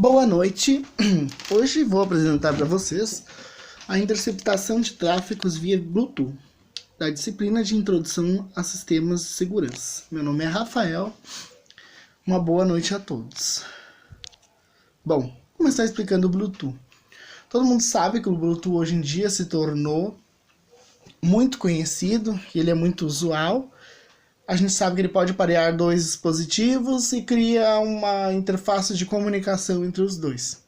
Boa noite, hoje vou apresentar para vocês a interceptação de tráfegos via Bluetooth, da disciplina de Introdução a Sistemas de Segurança. Meu nome é Rafael, uma boa noite a todos. Bom, vou começar explicando o Bluetooth. Todo mundo sabe que o Bluetooth hoje em dia se tornou muito conhecido, e ele é muito usual. A gente sabe que ele pode parear dois dispositivos e cria uma interface de comunicação entre os dois,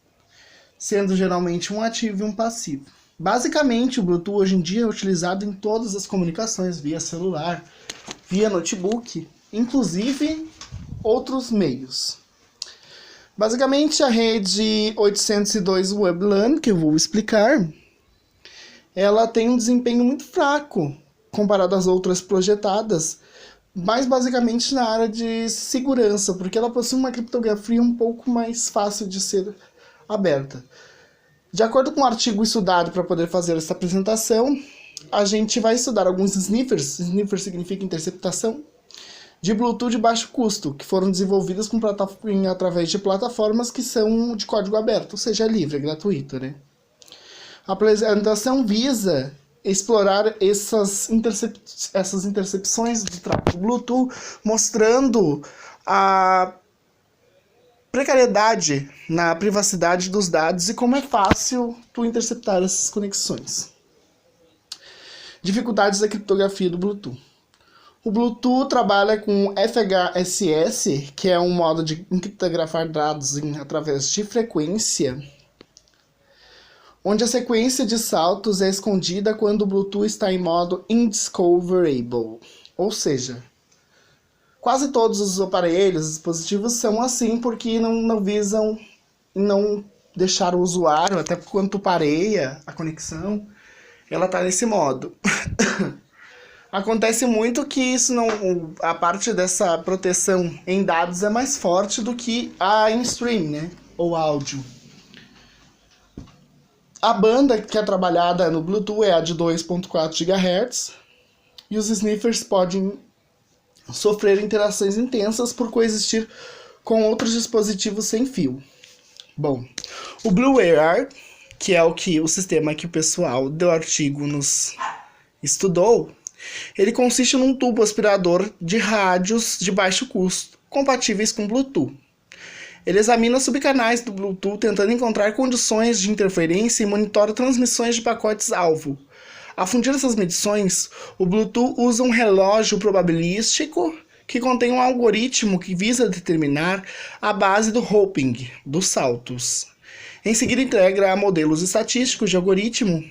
sendo geralmente um ativo e um passivo. Basicamente, o Bluetooth hoje em dia é utilizado em todas as comunicações, via celular, via notebook, inclusive outros meios. Basicamente, a rede 802 WebLAN, que eu vou explicar, ela tem um desempenho muito fraco comparado às outras projetadas, mas basicamente na área de segurança, porque ela possui uma criptografia um pouco mais fácil de ser aberta. De acordo com o artigo estudado para poder fazer essa apresentação, a gente vai estudar alguns sniffers, sniffer significa interceptação, de Bluetooth de baixo custo, que foram desenvolvidas através de plataformas que são de código aberto, ou seja, livre, gratuito, né? A apresentação visa explorar essas intercepções de tráfego Bluetooth, mostrando a precariedade na privacidade dos dados e como é fácil tu interceptar essas conexões. Dificuldades da criptografia do Bluetooth. O Bluetooth trabalha com FHSS, que é um modo de criptografar dados através de frequência, onde a sequência de saltos é escondida quando o Bluetooth está em modo indiscoverable. Ou seja, quase todos os aparelhos, dispositivos são assim porque não visam não deixar o usuário, até quando tu pareia a conexão, ela está nesse modo. Acontece muito que isso a parte dessa proteção em dados é mais forte do que a in-stream, né? Ou áudio. A banda que é trabalhada no Bluetooth é a de 2.4 GHz e os sniffers podem sofrer interações intensas por coexistir com outros dispositivos sem fio. Bom, o BlueWire, que é o sistema que o pessoal do artigo nos estudou, ele consiste num tubo aspirador de rádios de baixo custo, compatíveis com Bluetooth. Ele examina subcanais do Bluetooth tentando encontrar condições de interferência e monitora transmissões de pacotes-alvo. Ao fundir essas medições, o Bluetooth usa um relógio probabilístico que contém um algoritmo que visa determinar a base do hopping, dos saltos. Em seguida, integra modelos estatísticos de algoritmo,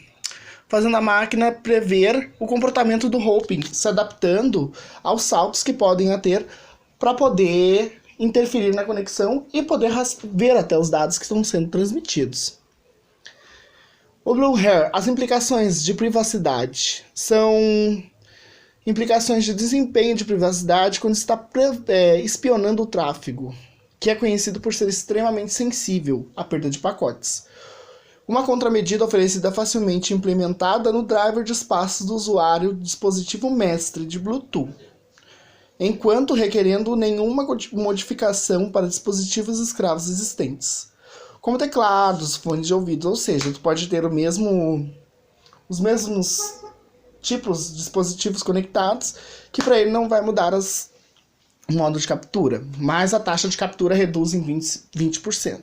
fazendo a máquina prever o comportamento do hopping, se adaptando aos saltos que podem ter para poder interferir na conexão e poder ver até os dados que estão sendo transmitidos. O BlueWire, as implicações de privacidade são implicações de desempenho de privacidade quando está espionando o tráfego, que é conhecido por ser extremamente sensível à perda de pacotes. Uma contramedida oferecida facilmente implementada no driver de espaço do usuário do dispositivo mestre de Bluetooth, enquanto requerendo nenhuma modificação para dispositivos escravos existentes, como teclados, fones de ouvido, ou seja, tu pode ter os mesmos tipos de dispositivos conectados, que para ele não vai mudar o modo de captura, mas a taxa de captura reduz em 20%.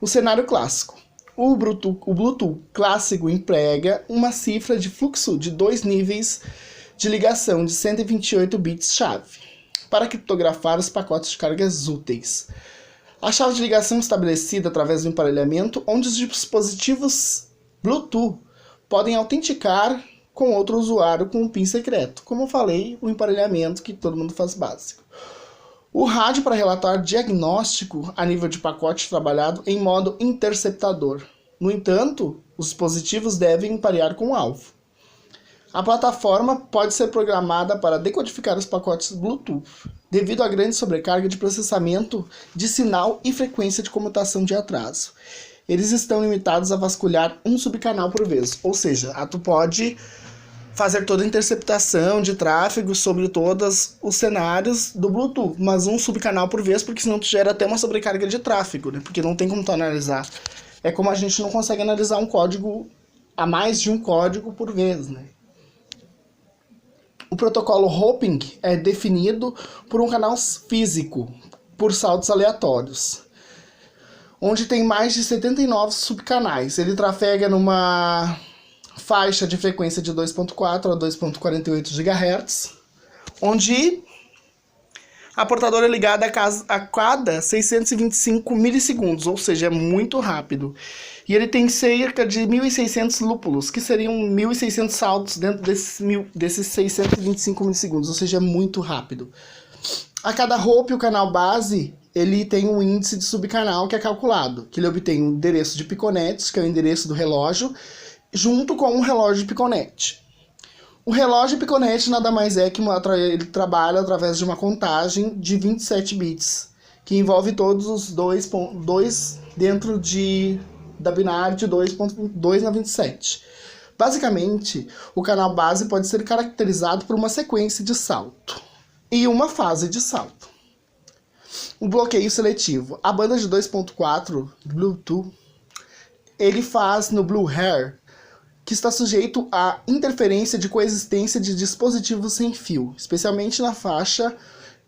O cenário clássico. O Bluetooth clássico emprega uma cifra de fluxo de 2 níveis de ligação de 128 bits-chave para criptografar os pacotes de cargas úteis. A chave de ligação estabelecida através do emparelhamento, onde os dispositivos Bluetooth podem autenticar com outro usuário com um PIN secreto. Como eu falei, o emparelhamento que todo mundo faz básico. O rádio para relatar diagnóstico a nível de pacote trabalhado em modo interceptador. No entanto, os dispositivos devem emparear com o alvo. A plataforma pode ser programada para decodificar os pacotes Bluetooth, devido à grande sobrecarga de processamento de sinal e frequência de comutação de atraso. Eles estão limitados a vasculhar um subcanal por vez, ou seja, tu pode fazer toda a interceptação de tráfego sobre todos os cenários do Bluetooth, mas um subcanal por vez, porque senão tu gera até uma sobrecarga de tráfego, né? Porque não tem como tu analisar. É como a gente não consegue analisar um código, a mais de um código por vez, né? O protocolo Hopping é definido por um canal físico, por saltos aleatórios, onde tem mais de 79 subcanais. Ele trafega numa faixa de frequência de 2.4 a 2.48 GHz, onde a portadora é ligada a cada 625 milissegundos, ou seja, é muito rápido. E ele tem cerca de 1.600 lúpulos, que seriam 1.600 saltos dentro desses 625 milissegundos, ou seja, é muito rápido. A cada hop, o canal base, ele tem um índice de subcanal que é calculado, que ele obtém o endereço de piconetes, que é o endereço do relógio, junto com um relógio de piconete. O relógio piconete nada mais é que ele trabalha através de uma contagem de 27 bits, que envolve todos os dois dentro da binária de 2.2 na 27. Basicamente, o canal base pode ser caracterizado por uma sequência de salto e uma fase de salto. O bloqueio seletivo. A banda de 2.4 Bluetooth, ele faz no Blue Hair, que está sujeito à interferência de coexistência de dispositivos sem fio, especialmente na faixa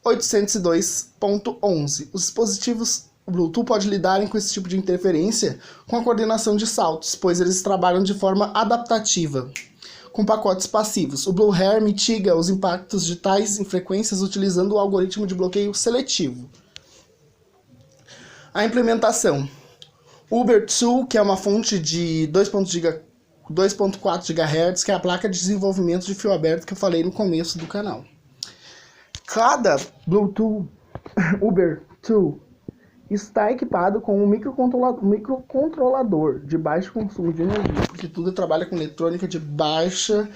802.11. Os dispositivos Bluetooth podem lidar com esse tipo de interferência com a coordenação de saltos, pois eles trabalham de forma adaptativa, com pacotes passivos. O Blue Hair mitiga os impactos de tais frequências utilizando o algoritmo de bloqueio seletivo. A implementação. Uber 2, que é uma fonte de 2.4 GHz, que é a placa de desenvolvimento de fio aberto que eu falei no começo do canal. Cada Bluetooth Uber 2 está equipado com um microcontrolador de baixo consumo de energia, porque tudo trabalha com eletrônica de baixa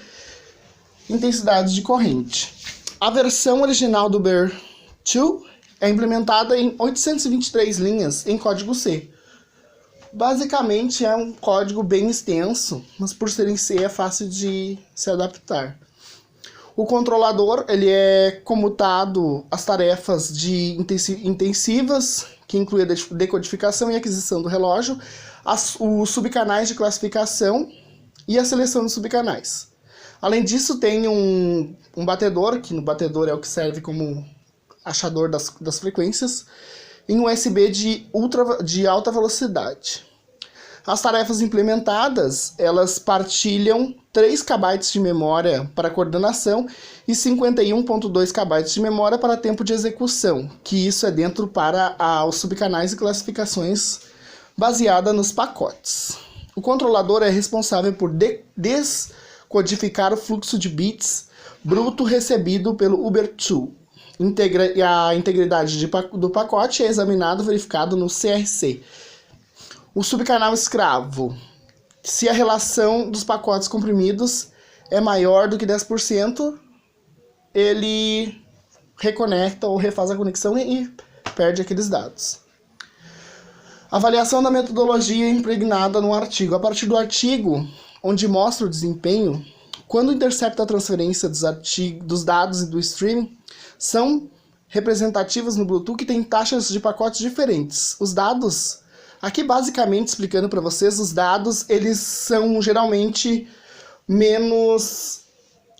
intensidade de corrente. A versão original do Uber 2 é implementada em 823 linhas em código C. Basicamente é um código bem extenso, mas por ser em C é fácil de se adaptar. O controlador ele é comutado às tarefas de intensivas, que inclui a decodificação e aquisição do relógio, os subcanais de classificação e a seleção dos subcanais. Além disso, tem um batedor, que no batedor é o que serve como achador das frequências, em USB de alta velocidade. As tarefas implementadas, elas partilham 3 KB de memória para coordenação e 51.2 KB de memória para tempo de execução, que isso é dentro para os subcanais e classificações baseada nos pacotes. O controlador é responsável por descodificar o fluxo de bits bruto recebido pelo Uber 2. A integridade do pacote é examinado e verificado no CRC. O subcanal escravo. Se a relação dos pacotes comprimidos é maior do que 10%, ele reconecta ou refaz a conexão e perde aqueles dados. Avaliação da metodologia impregnada no artigo. A partir do artigo, onde mostra o desempenho, quando intercepta a transferência dos dados e do streaming, são representativas no Bluetooth que tem taxas de pacotes diferentes. Os dados, aqui basicamente explicando para vocês, os dados eles são geralmente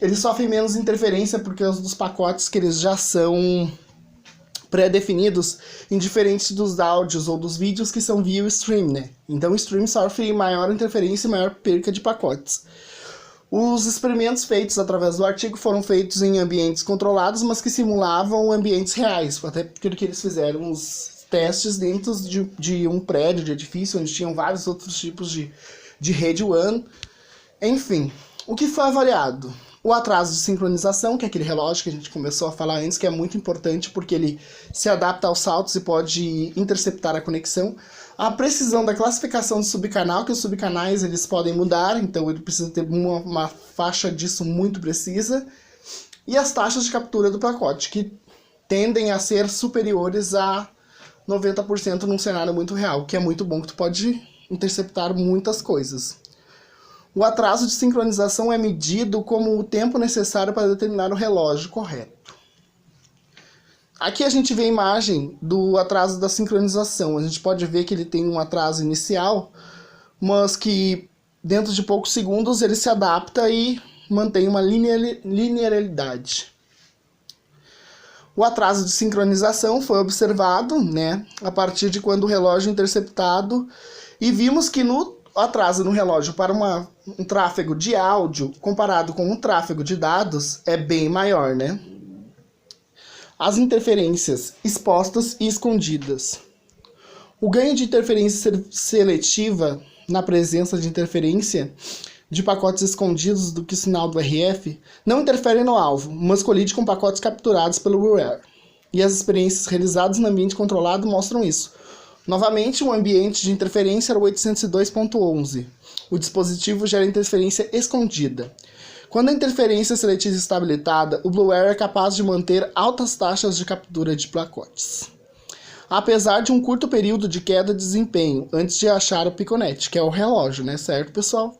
eles sofrem menos interferência porque os dos pacotes que eles já são pré-definidos, indiferente dos áudios ou dos vídeos que são via o stream, né? Então o stream sofre maior interferência e maior perca de pacotes. Os experimentos feitos através do artigo foram feitos em ambientes controlados, mas que simulavam ambientes reais, até porque eles fizeram os testes dentro de um prédio, de edifício, onde tinham vários outros tipos de rede WAN. Enfim, o que foi avaliado? O atraso de sincronização, que é aquele relógio que a gente começou a falar antes, que é muito importante porque ele se adapta aos saltos e pode interceptar a conexão. A precisão da classificação do subcanal, que os subcanais eles podem mudar, então ele precisa ter uma faixa disso muito precisa. E as taxas de captura do pacote, que tendem a ser superiores a 90% num cenário muito real, que é muito bom, que tu pode interceptar muitas coisas. O atraso de sincronização é medido como o tempo necessário para determinar o relógio correto. Aqui a gente vê a imagem do atraso da sincronização. A gente pode ver que ele tem um atraso inicial, mas que dentro de poucos segundos ele se adapta e mantém uma linearidade. O atraso de sincronização foi observado, a partir de quando o relógio interceptado, e vimos que no atraso no relógio para um tráfego de áudio comparado com um tráfego de dados é bem maior, As interferências expostas e escondidas. O ganho de interferência seletiva na presença de interferência de pacotes escondidos do que o sinal do RF não interfere no alvo, mas colide com pacotes capturados pelo BlueWire. E as experiências realizadas no ambiente controlado mostram isso. Novamente, o ambiente de interferência era o 802.11. O dispositivo gera interferência escondida. Quando a interferência seletiva está habilitada, o BlueWire é capaz de manter altas taxas de captura de pacotes, apesar de um curto período de queda de desempenho antes de achar o piconet, que é o relógio, certo, pessoal?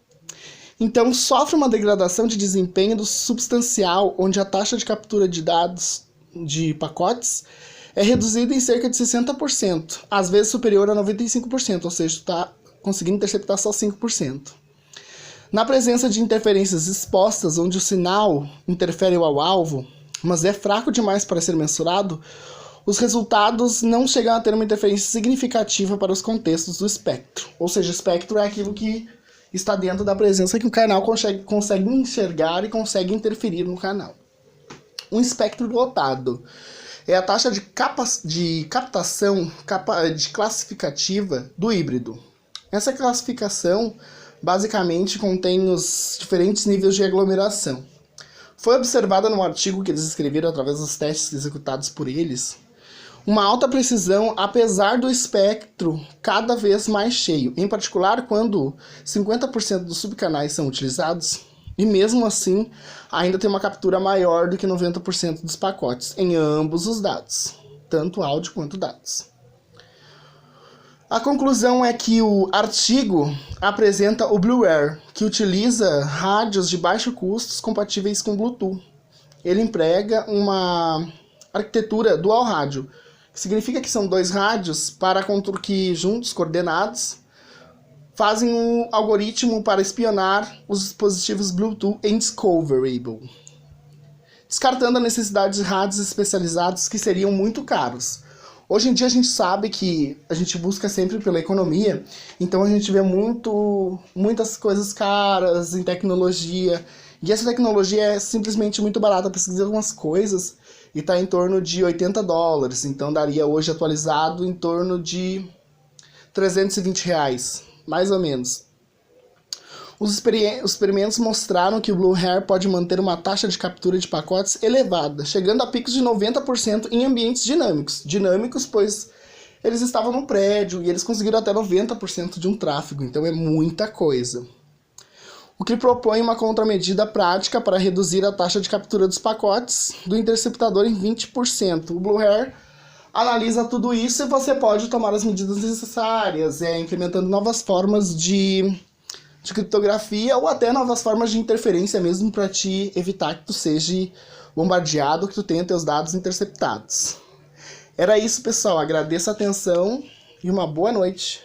Então, sofre uma degradação de desempenho substancial, onde a taxa de captura de dados de pacotes é reduzida em cerca de 60%, às vezes superior a 95%, ou seja, está conseguindo interceptar só 5%. Na presença de interferências expostas, onde o sinal interfere ao alvo, mas é fraco demais para ser mensurado, os resultados não chegam a ter uma interferência significativa para os contextos do espectro. Ou seja, o espectro é aquilo que está dentro da presença que o canal consegue enxergar e consegue interferir no canal. Um espectro lotado é a taxa de captação de classificativa do híbrido. Essa classificação basicamente contém os diferentes níveis de aglomeração. Foi observada no artigo que eles escreveram através dos testes executados por eles, uma alta precisão apesar do espectro cada vez mais cheio, em particular quando 50% dos subcanais são utilizados, e mesmo assim ainda tem uma captura maior do que 90% dos pacotes em ambos os dados, tanto áudio quanto dados. A conclusão é que o artigo apresenta o BlueWire, que utiliza rádios de baixo custo compatíveis com Bluetooth. Ele emprega uma arquitetura dual rádio, que significa que são dois rádios que juntos, coordenados, fazem um algoritmo para espionar os dispositivos Bluetooth indiscoverable, descartando a necessidade de rádios especializados que seriam muito caros. Hoje em dia a gente sabe que a gente busca sempre pela economia, então a gente vê muitas coisas caras em tecnologia, e essa tecnologia é simplesmente muito barata. Eu pesquisei algumas coisas e está em torno de $80, então daria hoje atualizado em torno de R$320, mais ou menos. Os experimentos mostraram que o BlueWire pode manter uma taxa de captura de pacotes elevada, chegando a picos de 90% em ambientes dinâmicos. Dinâmicos, pois eles estavam no prédio e eles conseguiram até 90% de um tráfego, então é muita coisa. O que propõe uma contramedida prática para reduzir a taxa de captura dos pacotes do interceptador em 20%. O BlueWire analisa tudo isso e você pode tomar as medidas necessárias, implementando novas formas de criptografia ou até novas formas de interferência mesmo para te evitar que tu seja bombardeado, que tu tenha teus dados interceptados. Era isso, pessoal. Agradeço a atenção e uma boa noite.